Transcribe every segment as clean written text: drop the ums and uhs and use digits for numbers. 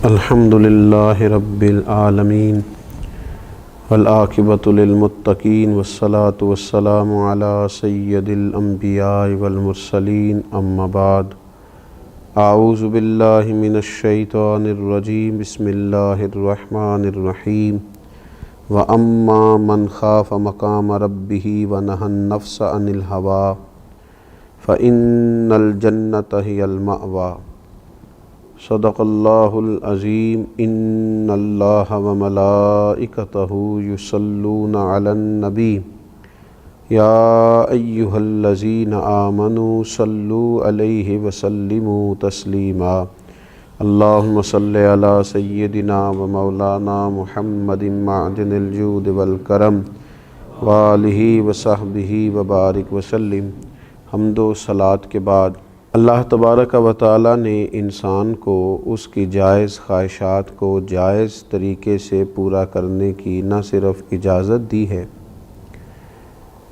الحمد للہ رب العالمین والعاقبۃ للمتقین والصلاة والسلام علی سید الانبیاء والمرسلین اما بعد اعوذ باللہ من الشیطان الرجیم بسم اللہ الرحمن الرحیم وَأَمَّا مَنْ خَافَ مَقَامَ رَبِّهِ وَنَهَى النَّفْسَ عَنِ الْهَوَىٰ فَإِنَّ الْجَنَّةَ هِيَ الْمَأْوَىٰ صدق اللہ العظیم ان اللہ وملائکتہ یصلون علی النبی یا ایہا الذین آمنوا صلوا علیہ وسلموا تسلیما اللہم صل علی سیدنا و مولانا محمد معدن الجود والکرم وآلہ وصحبہ وبارک وسلم۔ حمد و صلاۃ کے بعد اللہ تبارک و تعالیٰ نے انسان کو اس کی جائز خواہشات کو جائز طریقے سے پورا کرنے کی نہ صرف اجازت دی ہے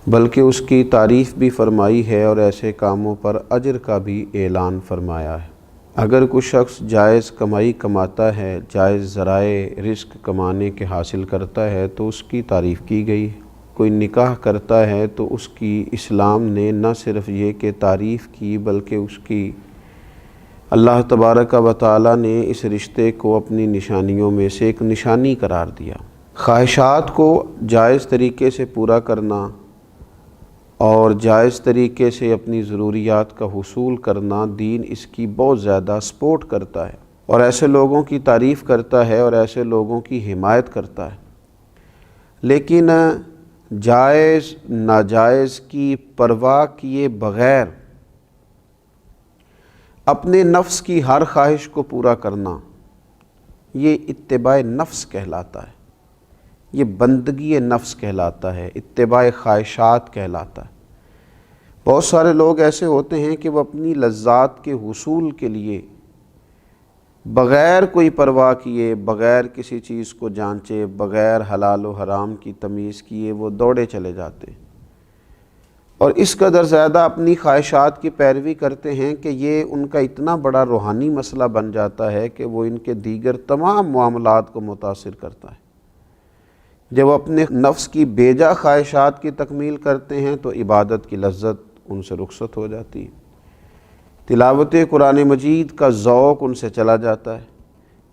بلکہ اس کی تعریف بھی فرمائی ہے اور ایسے کاموں پر اجر کا بھی اعلان فرمایا ہے۔ اگر کوئی شخص جائز کمائی کماتا ہے، جائز ذرائع رزق کمانے کے حاصل کرتا ہے تو اس کی تعریف کی گئی ہے۔ کوئی نکاح کرتا ہے تو اس کی اسلام نے نہ صرف یہ کہ تعریف کی بلکہ اس کی اللہ تبارک و تعالیٰ نے اس رشتے کو اپنی نشانیوں میں سے ایک نشانی قرار دیا۔ خواہشات کو جائز طریقے سے پورا کرنا اور جائز طریقے سے اپنی ضروریات کا حصول کرنا، دین اس کی بہت زیادہ سپورٹ کرتا ہے اور ایسے لوگوں کی تعریف کرتا ہے اور ایسے لوگوں کی حمایت کرتا ہے۔ لیکن جائز ناجائز کی پرواہ کیے بغیر اپنے نفس کی ہر خواہش کو پورا کرنا، یہ اتباع نفس کہلاتا ہے، یہ بندگی نفس کہلاتا ہے، اتباع خواہشات کہلاتا ہے۔ بہت سارے لوگ ایسے ہوتے ہیں کہ وہ اپنی لذات کے حصول کے لیے بغیر کوئی پرواہ کیے، بغیر کسی چیز کو جانچے، بغیر حلال و حرام کی تمیز کیے وہ دوڑے چلے جاتے ہیں اور اس قدر زیادہ اپنی خواہشات کی پیروی کرتے ہیں کہ یہ ان کا اتنا بڑا روحانی مسئلہ بن جاتا ہے کہ وہ ان کے دیگر تمام معاملات کو متاثر کرتا ہے۔ جب وہ اپنے نفس کی بیجا خواہشات کی تکمیل کرتے ہیں تو عبادت کی لذت ان سے رخصت ہو جاتی ہے، تلاوت قرآن مجید کا ذوق ان سے چلا جاتا ہے،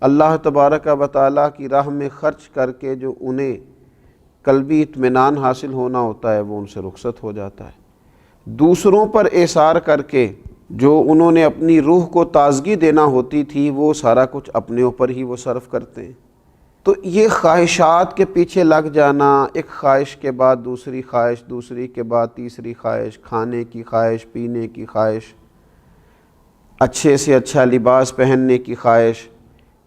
اللہ تبارک و تعالیٰ کی راہ میں خرچ کر کے جو انہیں قلبی اطمینان حاصل ہونا ہوتا ہے وہ ان سے رخصت ہو جاتا ہے۔ دوسروں پر اثار کر کے جو انہوں نے اپنی روح کو تازگی دینا ہوتی تھی وہ سارا کچھ اپنے اوپر ہی وہ صرف کرتے ہیں۔ تو یہ خواہشات کے پیچھے لگ جانا، ایک خواہش کے بعد دوسری خواہش، دوسری کے بعد تیسری خواہش، کھانے کی خواہش، پینے کی خواہش، اچھے سے اچھا لباس پہننے کی خواہش،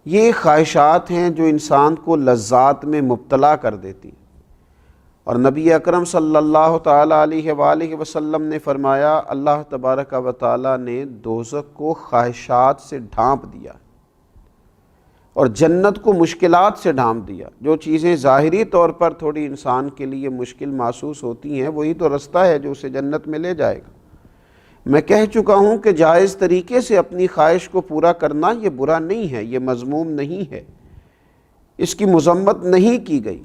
یہ خواہشات ہیں جو انسان کو لذات میں مبتلا کر دیتی۔ اور نبی اکرم صلی اللہ تعالیٰ علیہ وآلہ وسلم نے فرمایا، اللہ تبارک و تعالیٰ نے دوزخ کو خواہشات سے ڈھانپ دیا اور جنت کو مشکلات سے ڈھانپ دیا۔ جو چیزیں ظاہری طور پر تھوڑی انسان کے لیے مشکل محسوس ہوتی ہیں وہی تو رستہ ہے جو اسے جنت میں لے جائے گا۔ میں کہہ چکا ہوں کہ جائز طریقے سے اپنی خواہش کو پورا کرنا یہ برا نہیں ہے، یہ مذموم نہیں ہے، اس کی مذمت نہیں کی گئی،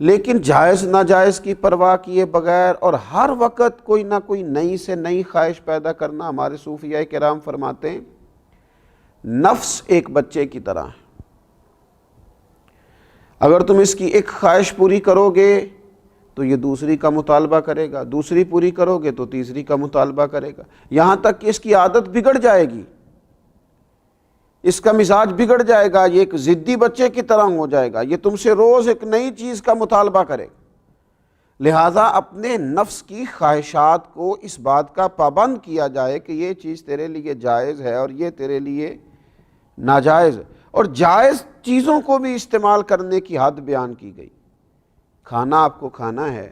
لیکن جائز ناجائز کی پرواہ کیے بغیر اور ہر وقت کوئی نہ کوئی نئی سے نئی خواہش پیدا کرنا، ہمارے صوفیاء کرام فرماتے ہیں نفس ایک بچے کی طرح ہے، اگر تم اس کی ایک خواہش پوری کرو گے تو یہ دوسری کا مطالبہ کرے گا، دوسری پوری کرو گے تو تیسری کا مطالبہ کرے گا، یہاں تک کہ اس کی عادت بگڑ جائے گی، اس کا مزاج بگڑ جائے گا، یہ ایک ضدی بچے کی طرح ہو جائے گا، یہ تم سے روز ایک نئی چیز کا مطالبہ کرے گا۔ لہٰذا اپنے نفس کی خواہشات کو اس بات کا پابند کیا جائے کہ یہ چیز تیرے لیے جائز ہے اور یہ تیرے لیے ناجائز ہے، اور جائز چیزوں کو بھی استعمال کرنے کی حد بیان کی گئی۔ کھانا آپ کو کھانا ہے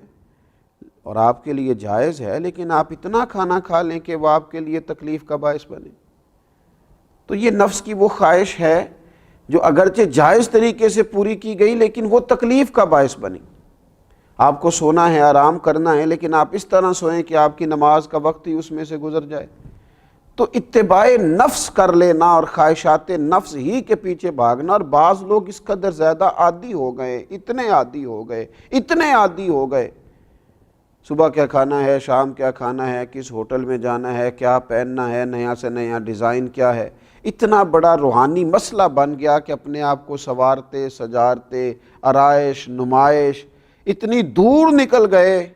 اور آپ کے لیے جائز ہے، لیکن آپ اتنا کھانا کھا لیں کہ وہ آپ کے لیے تکلیف کا باعث بنے، تو یہ نفس کی وہ خواہش ہے جو اگرچہ جائز طریقے سے پوری کی گئی لیکن وہ تکلیف کا باعث بنی۔ آپ کو سونا ہے، آرام کرنا ہے، لیکن آپ اس طرح سوئیں کہ آپ کی نماز کا وقت ہی اس میں سے گزر جائے، تو اتباع نفس کر لینا اور خواہشات نفس ہی کے پیچھے بھاگنا. اور بعض لوگ اس قدر زیادہ عادی ہو گئے، اتنے عادی ہو گئے، صبح کیا کھانا ہے، شام کیا کھانا ہے، کس ہوٹل میں جانا ہے، کیا پہننا ہے، نیا سے نیا ڈیزائن کیا ہے. اتنا بڑا روحانی مسئلہ بن گیا کہ اپنے آپ کو سوارتے سجارتے، آرائش نمائش، اتنی دور نکل گئے،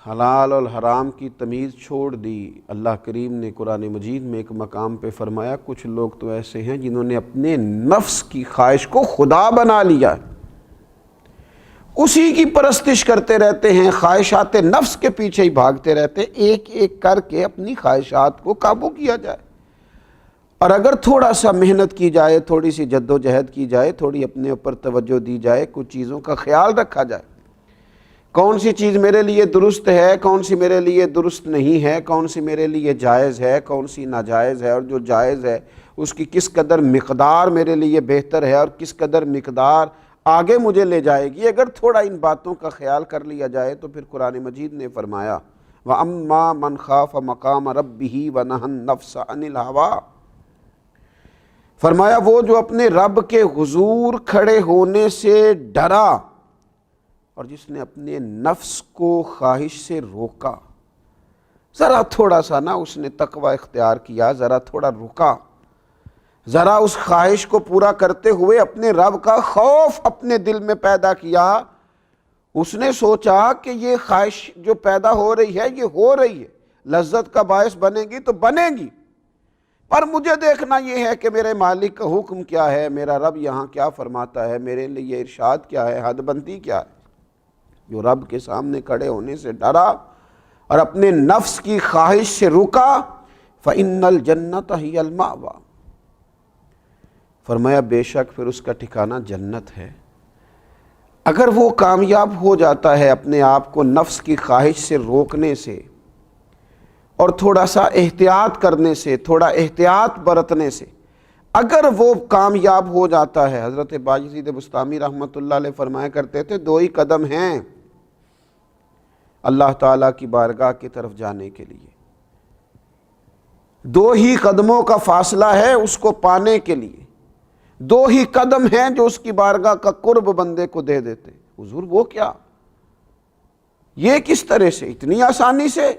حلال اور حرام کی تمیز چھوڑ دی. اللہ کریم نے قرآن مجید میں ایک مقام پہ فرمایا کچھ لوگ تو ایسے ہیں جنہوں نے اپنے نفس کی خواہش کو خدا بنا لیا، اسی کی پرستش کرتے رہتے ہیں، خواہشات نفس کے پیچھے ہی بھاگتے رہتے ہیں. ایک ایک کر کے اپنی خواہشات کو قابو کیا جائے، اور اگر تھوڑا سا محنت کی جائے، تھوڑی سی جد و جہد کی جائے، تھوڑی اپنے اوپر توجہ دی جائے، کچھ چیزوں کا خیال رکھا جائے، کون سی چیز میرے لیے درست ہے، کون سی میرے لیے درست نہیں ہے، کون سی میرے لیے جائز ہے، کون سی ناجائز ہے، اور جو جائز ہے اس کی کس قدر مقدار میرے لیے بہتر ہے اور کس قدر مقدار آگے مجھے لے جائے گی. اگر تھوڑا ان باتوں کا خیال کر لیا جائے تو پھر قرآن مجید نے فرمایا وَأَمَّا مَنْ خَافَ مَقَامَ رَبِّهِ وَنَهَى النَّفْسَ عَنِ الْهَوَىٰ، فرمایا وہ جو اپنے رب کے حضور کھڑے ہونے سے ڈرا اور جس نے اپنے نفس کو خواہش سے روکا، ذرا تھوڑا سا نا اس نے تقوی اختیار کیا، ذرا تھوڑا رکا، ذرا اس خواہش کو پورا کرتے ہوئے اپنے رب کا خوف اپنے دل میں پیدا کیا. اس نے سوچا کہ یہ خواہش جو پیدا ہو رہی ہے یہ ہو رہی ہے، لذت کا باعث بنے گی تو بنے گی، پر مجھے دیکھنا یہ ہے کہ میرے مالک کا حکم کیا ہے، میرا رب یہاں کیا فرماتا ہے، میرے لیے ارشاد کیا ہے، حد بندی کیا ہے. جو رب کے سامنے کھڑے ہونے سے ڈرا اور اپنے نفس کی خواہش سے رکا، فَإِنَّ الْجَنَّةَ هِيَ الْمَأْوَىٰ، فرمایا بے شک پھر اس کا ٹھکانہ جنت ہے. اگر وہ کامیاب ہو جاتا ہے اپنے آپ کو نفس کی خواہش سے روکنے سے اور تھوڑا سا احتیاط کرنے سے، تھوڑا احتیاط برتنے سے اگر وہ کامیاب ہو جاتا ہے، حضرت باجزید بسطامی رحمۃ اللہ علیہ فرمایا کرتے تھے 2 ہی قدم ہیں اللہ تعالیٰ کی بارگاہ کی طرف جانے کے لیے، 2 ہی قدموں کا فاصلہ ہے اس کو پانے کے لیے، 2 ہی قدم ہیں جو اس کی بارگاہ کا قرب بندے کو دے دیتے. حضور وہ کیا، یہ کس طرح سے، اتنی آسانی سے؟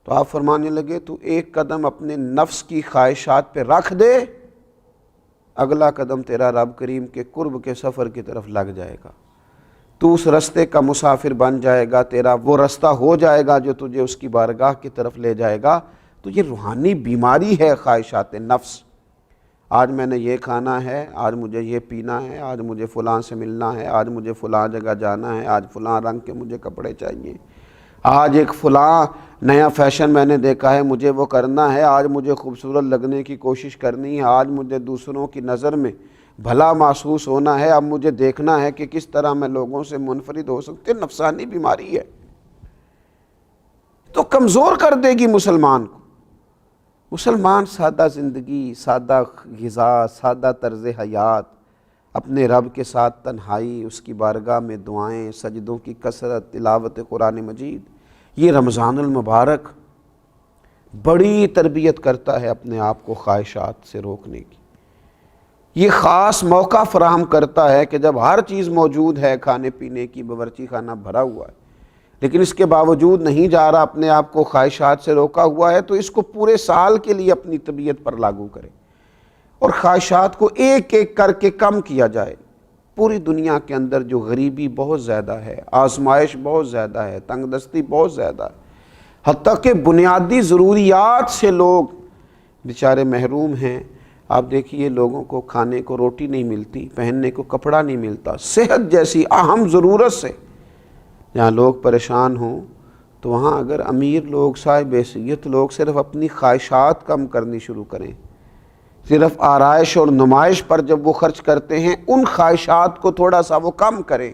تو آپ فرمانے لگے تو 1 قدم اپنے نفس کی خواہشات پہ رکھ دے، اگلا قدم تیرا رب کریم کے قرب کے سفر کی طرف لگ جائے گا، تو اس رستے کا مسافر بن جائے گا، تیرا وہ رستہ ہو جائے گا جو تجھے اس کی بارگاہ کی طرف لے جائے گا. تو یہ روحانی بیماری ہے خواہشات نفس. آج میں نے یہ کھانا ہے، آج مجھے یہ پینا ہے، آج مجھے فلاں سے ملنا ہے، آج مجھے فلاں جگہ جانا ہے، آج فلاں رنگ کے مجھے کپڑے چاہیے، آج ایک فلاں نیا فیشن میں نے دیکھا ہے مجھے وہ کرنا ہے، آج مجھے خوبصورت لگنے کی کوشش کرنی ہے، آج مجھے دوسروں کی نظر میں بھلا محسوس ہونا ہے، اب مجھے دیکھنا ہے کہ کس طرح میں لوگوں سے منفرد ہو سکتے. نفسانی بیماری ہے، تو کمزور کر دے گی مسلمان کو. مسلمان سادہ زندگی، سادہ غذا، سادہ طرز حیات، اپنے رب کے ساتھ تنہائی، اس کی بارگاہ میں دعائیں، سجدوں کی کثرت، تلاوت قرآن مجید، یہ رمضان المبارک بڑی تربیت کرتا ہے اپنے آپ کو خواہشات سے روکنے کی. یہ خاص موقع فراہم کرتا ہے کہ جب ہر چیز موجود ہے، کھانے پینے کی باورچی خانہ بھرا ہوا ہے، لیکن اس کے باوجود نہیں جا رہا، اپنے آپ کو خواہشات سے روکا ہوا ہے، تو اس کو پورے سال کے لیے اپنی طبیعت پر لاگو کرے اور خواہشات کو ایک ایک کر کے کم کیا جائے. پوری دنیا کے اندر جو غریبی بہت زیادہ ہے، آزمائش بہت زیادہ ہے، تنگ دستی بہت زیادہ ہے، حتیٰ کہ بنیادی ضروریات سے لوگ بیچارے محروم ہیں. آپ دیکھیے لوگوں کو کھانے کو روٹی نہیں ملتی، پہننے کو کپڑا نہیں ملتا، صحت جیسی اہم ضرورت سے جہاں لوگ پریشان ہوں، تو وہاں اگر امیر لوگ، صاحب حیثیت لوگ صرف اپنی خواہشات کم کرنی شروع کریں، صرف آرائش اور نمائش پر جب وہ خرچ کرتے ہیں، ان خواہشات کو تھوڑا سا وہ کم کریں،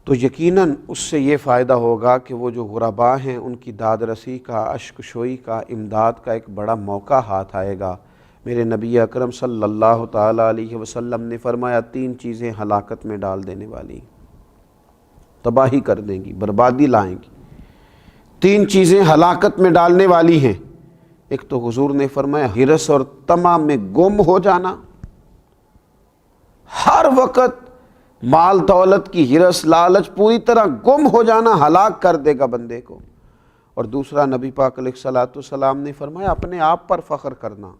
تو یقیناً اس سے یہ فائدہ ہوگا کہ وہ جو غرباء ہیں ان کی داد رسی کا، اشک شوئی کا، امداد کا ایک بڑا موقع ہاتھ آئے گا. میرے نبی اکرم صلی اللہ تعالیٰ علیہ وسلم نے فرمایا 3 چیزیں ہلاکت میں ڈال دینے والی، تباہی کر دیں گی، بربادی لائیں گی. 3 چیزیں ہلاکت میں ڈالنے والی ہیں. ایک تو حضور نے فرمایا ہرس اور طمع میں گم ہو جانا، ہر وقت مال دولت کی ہرس لالچ پوری طرح گم ہو جانا ہلاک کر دے گا بندے کو۔ اور دوسرا نبی پاک علیہ الصلوۃ والسلام نے فرمایا اپنے آپ پر فخر کرنا،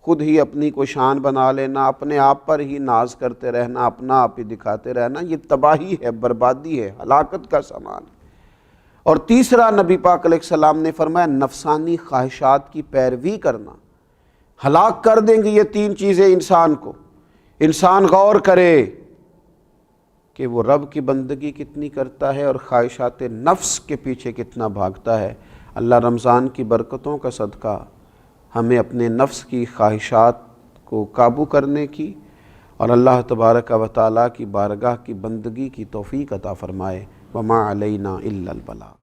خود ہی اپنی کو شان بنا لینا، اپنے آپ پر ہی ناز کرتے رہنا، اپنا آپ ہی دکھاتے رہنا، یہ تباہی ہے، بربادی ہے، ہلاکت کا سامان ہے۔ اور تیسرا نبی پاک علیہ السلام نے فرمایا نفسانی خواہشات کی پیروی کرنا، ہلاک کر دیں گے یہ تین چیزیں انسان کو۔ انسان غور کرے کہ وہ رب کی بندگی کتنی کرتا ہے اور خواہشات نفس کے پیچھے کتنا بھاگتا ہے۔ اللہ رمضان کی برکتوں کا صدقہ ہمیں اپنے نفس کی خواہشات کو قابو کرنے کی اور اللہ تبارک و تعالیٰ کی بارگاہ کی بندگی کی توفیق عطا فرمائے۔ وما علینا الا البلاغ۔